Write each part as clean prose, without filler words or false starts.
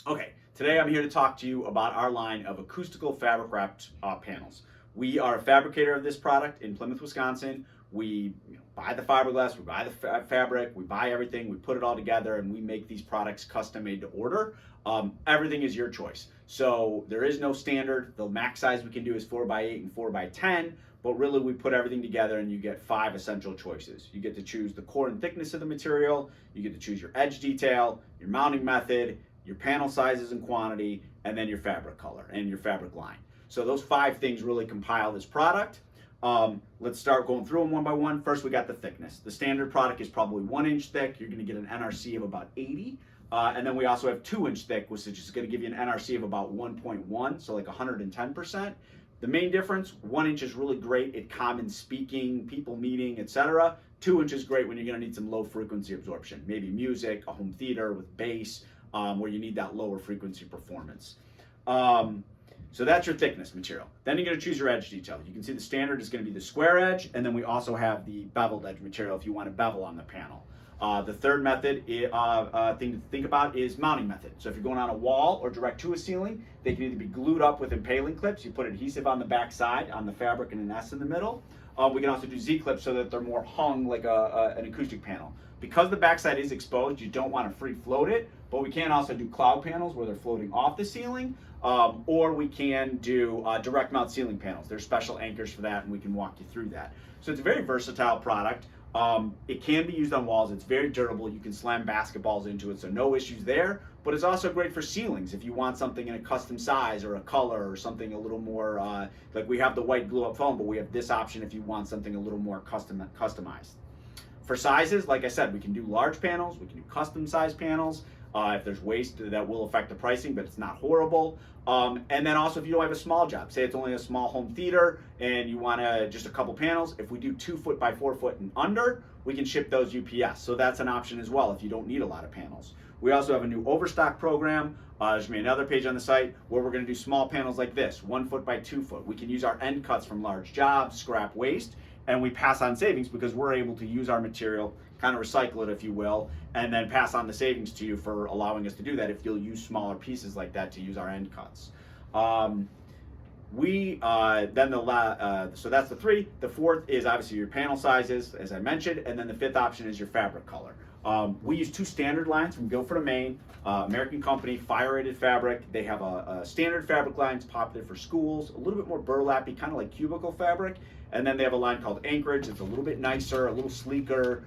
Okay, today I'm here to talk to you about our line of acoustical fabric wrapped panels. We are a fabricator of this product in Plymouth, Wisconsin. We buy the fiberglass, we buy the fabric, we buy everything, we put it all together, and we make these products custom made to order. Everything is your choice. So there is no standard. The max size we can do is 4x8 and 4x10, but really we put everything together and you get 5 essential choices. You get to choose the core and thickness of the material, you get to choose your edge detail, your mounting method, your panel sizes and quantity, and then your fabric color and your fabric line. So those 5 things really compile this product. Let's start going through them one by one. First, we got the thickness. The standard product is probably 1 inch thick. You're going to get an NRC of about 80. And then we also have 2 inch thick, which is just going to give you an NRC of about 1.1, so like 110%. The main difference, 1 inch is really great at common speaking, people meeting, etc. 2 inch is great when you're going to need some low frequency absorption, maybe music, a home theater with bass, where you need that lower frequency performance. So that's your thickness material. Then you're going to choose your edge detail. You can see the standard is going to be the square edge, and then we also have the beveled edge material if you want to bevel on the panel. The third method thing to think about is mounting method. So if you're going on a wall or direct to a ceiling, they can either be glued up with impaling clips. You put adhesive on the back side on the fabric and an S in the middle. We can also do Z-clips so that they're more hung like an acoustic panel. Because the backside is exposed, you don't want to free float it, but we can also do cloud panels where they're floating off the ceiling, or we can do direct mount ceiling panels. There's special anchors for that, and we can walk you through that. So it's a very versatile product. It can be used on walls. It's very durable. You can slam basketballs into it, so no issues there. But it's also great for ceilings if you want something in a custom size or a color or something a little more, like we have the white glue up foam, but we have this option if you want something a little more customized. For sizes, like I said, we can do large panels, we can do custom size panels. If there's waste, that will affect the pricing, but it's not horrible. And then also if you don't have a small job, say it's only a small home theater and you want just a couple panels, if we do 2 foot by 4 foot and under, we can ship those UPS. So that's an option as well if you don't need a lot of panels. We also have a new overstock program. There's going to be another page on the site where we're going to do small panels like this, 1 foot by 2 foot. We can use our end cuts from large jobs, scrap waste, and we pass on savings because we're able to use our material, kind of recycle it if you will, and then pass on the savings to you for allowing us to do that if you'll use smaller pieces like that to use our end cuts. So that's the 3. The 4th is obviously your panel sizes, as I mentioned, and then the 5th option is your fabric color. We use 2 standard lines from Guilford and Maine, American company, fire rated fabric. They have a standard fabric line, it's popular for schools, a little bit more burlappy, kind of like cubicle fabric. And then they have a line called Anchorage. It's a little bit nicer, a little sleeker,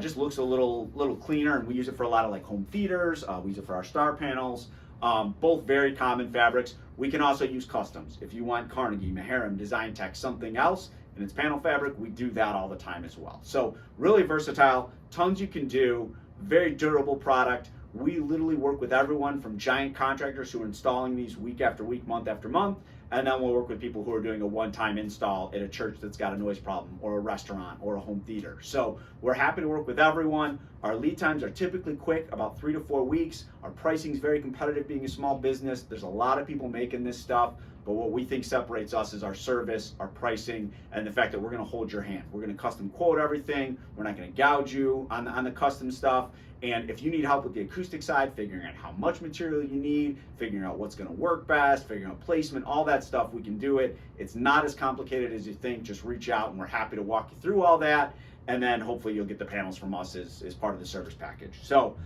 just looks a little cleaner, and we use it for a lot of like home theaters. We use it for our star panels. Both very common fabrics. We can also use customs. If you want Carnegie, Maharam, Design Tech, something else, and it's panel fabric, we do that all the time as well. So really versatile, tons you can do, very durable product. We literally work with everyone from giant contractors who are installing these week after week, month after month, and then we'll work with people who are doing a one-time install at a church that's got a noise problem, or a restaurant, or a home theater. So we're happy to work with everyone. Our lead times are typically quick, about 3 to 4 weeks. Our pricing is very competitive being a small business. There's a lot of people making this stuff, but what we think separates us is our service, our pricing, and the fact that we're gonna hold your hand. We're gonna custom quote everything. We're not gonna gouge you on the custom stuff. And if you need help with the acoustic side, figuring out how much material you need, figuring out what's gonna work best, figuring out placement, all that stuff, we can do it. It's not as complicated as you think. Just reach out and we're happy to walk you through all that. And then hopefully you'll get the panels from us as part of the service package. So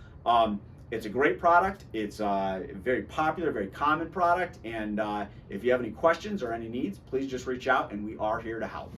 it's a great product. It's a very popular, very common product. And if you have any questions or any needs, please just reach out and we are here to help.